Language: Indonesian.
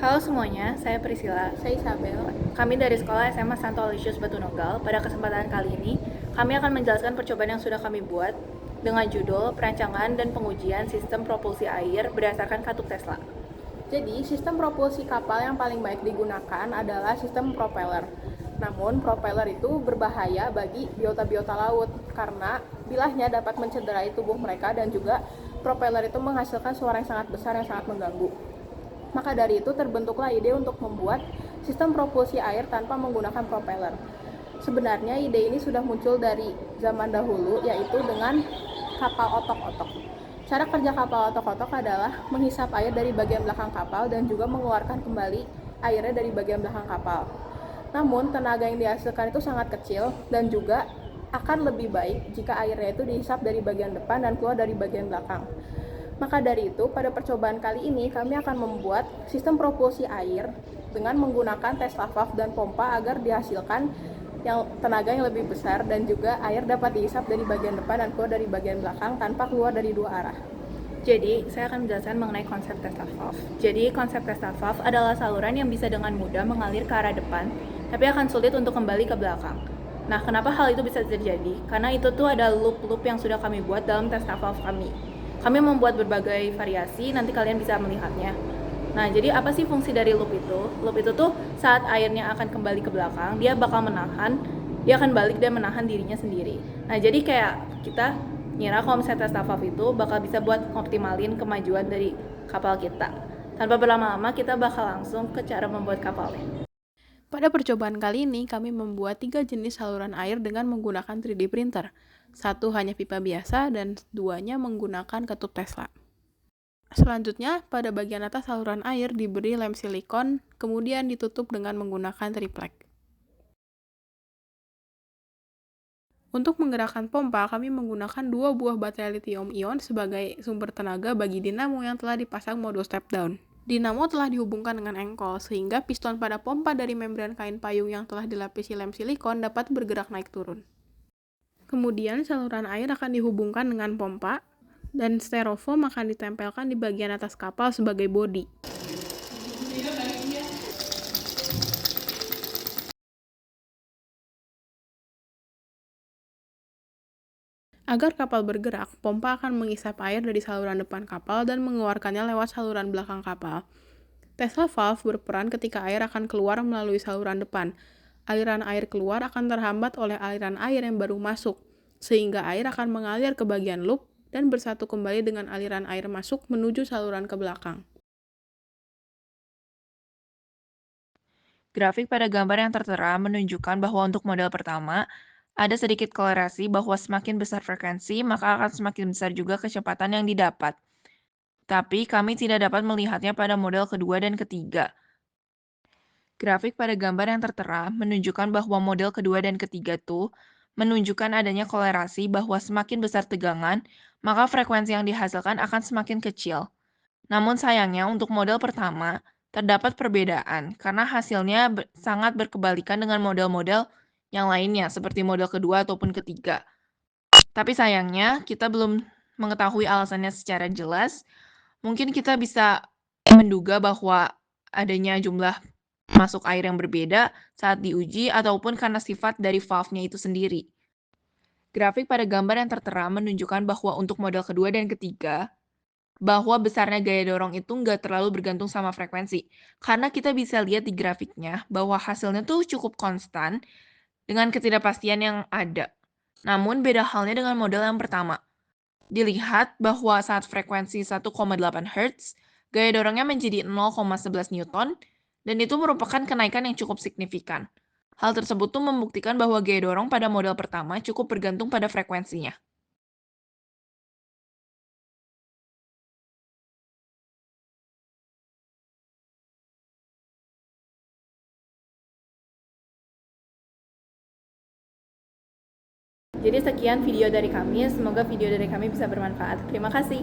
Halo semuanya, saya Priscilla. Saya Isabel. Kami dari sekolah SMA Santo Aloysius Batunogal. Pada kesempatan kali ini, kami akan menjelaskan percobaan yang sudah kami buat dengan judul Perancangan dan Pengujian Sistem Propulsi Air berdasarkan Katup Tesla. Jadi, sistem propulsi kapal yang paling baik digunakan adalah sistem propeller. Namun, propeller itu berbahaya bagi biota-biota laut karena bilahnya dapat mencederai tubuh mereka dan juga propeller itu menghasilkan suara yang sangat besar yang sangat mengganggu. Maka dari itu terbentuklah ide untuk membuat sistem propulsi air tanpa menggunakan propeller. Sebenarnya ide ini sudah muncul dari zaman dahulu, yaitu dengan kapal otok-otok. Cara kerja kapal otok-otok adalah menghisap air dari bagian belakang kapal dan juga mengeluarkan kembali airnya dari bagian belakang kapal. Namun tenaga yang dihasilkan itu sangat kecil dan juga akan lebih baik jika airnya itu dihisap dari bagian depan dan keluar dari bagian belakang. Maka dari itu, pada percobaan kali ini kami akan membuat sistem propulsi air dengan menggunakan Tesla valve dan pompa agar dihasilkan tenaga yang lebih besar dan juga air dapat dihisap dari bagian depan dan keluar dari bagian belakang tanpa keluar dari dua arah. Jadi, saya akan menjelaskan mengenai konsep Tesla valve. Jadi, konsep Tesla valve adalah saluran yang bisa dengan mudah mengalir ke arah depan, tapi akan sulit untuk kembali ke belakang. Nah, kenapa hal itu bisa terjadi? Karena itu tuh ada loop-loop yang sudah kami buat dalam Tesla valve kami. Kami membuat berbagai variasi, nanti kalian bisa melihatnya. Nah, jadi apa sih fungsi dari loop itu? Loop itu tuh saat airnya akan kembali ke belakang, dia bakal menahan, dia akan balik dan menahan dirinya sendiri. Nah, jadi kayak kita ngira kalau misalnya Tesla valve itu bakal bisa buat optimalin kemajuan dari kapal kita. Tanpa berlama-lama, kita bakal langsung ke cara membuat kapalnya. Pada percobaan kali ini, kami membuat 3 jenis saluran air dengan menggunakan 3D printer. Satu hanya pipa biasa dan duanya menggunakan katup Tesla. Selanjutnya, pada bagian atas saluran air diberi lem silikon, kemudian ditutup dengan menggunakan triplek. Untuk menggerakkan pompa, kami menggunakan 2 buah baterai lithium-ion sebagai sumber tenaga bagi dinamo yang telah dipasang mode step down. Dinamo telah dihubungkan dengan engkol, sehingga piston pada pompa dari membran kain payung yang telah dilapisi lem silikon dapat bergerak naik turun. Kemudian saluran air akan dihubungkan dengan pompa, dan styrofoam akan ditempelkan di bagian atas kapal sebagai bodi. Agar kapal bergerak, pompa akan mengisap air dari saluran depan kapal dan mengeluarkannya lewat saluran belakang kapal. Tesla valve berperan ketika air akan keluar melalui saluran depan. Aliran air keluar akan terhambat oleh aliran air yang baru masuk, sehingga air akan mengalir ke bagian loop dan bersatu kembali dengan aliran air masuk menuju saluran ke belakang. Grafik pada gambar yang tertera menunjukkan bahwa untuk model pertama, ada sedikit kolerasi bahwa semakin besar frekuensi, maka akan semakin besar juga kecepatan yang didapat. Tapi kami tidak dapat melihatnya pada model kedua dan ketiga. Grafik pada gambar yang tertera menunjukkan bahwa model kedua dan ketiga tuh menunjukkan adanya kolerasi bahwa semakin besar tegangan, maka frekuensi yang dihasilkan akan semakin kecil. Namun sayangnya untuk model pertama, terdapat perbedaan karena hasilnya sangat berkebalikan dengan model-model yang lainnya seperti model kedua ataupun ketiga. Tapi sayangnya kita belum mengetahui alasannya secara jelas. Mungkin kita bisa menduga bahwa adanya jumlah masuk air yang berbeda saat diuji ataupun karena sifat dari valve-nya itu sendiri. Grafik pada gambar yang tertera menunjukkan bahwa untuk model kedua dan ketiga, bahwa besarnya gaya dorong itu nggak terlalu bergantung sama frekuensi. Karena kita bisa lihat di grafiknya bahwa hasilnya tuh cukup konstan dengan ketidakpastian yang ada. Namun beda halnya dengan model yang pertama. Dilihat bahwa saat frekuensi 1,8 Hz, gaya dorongnya menjadi 0,11 Newton, dan itu merupakan kenaikan yang cukup signifikan. Hal tersebut tuh membuktikan bahwa gaya dorong pada model pertama cukup bergantung pada frekuensinya. Jadi sekian video dari kami, semoga video dari kami bisa bermanfaat. Terima kasih.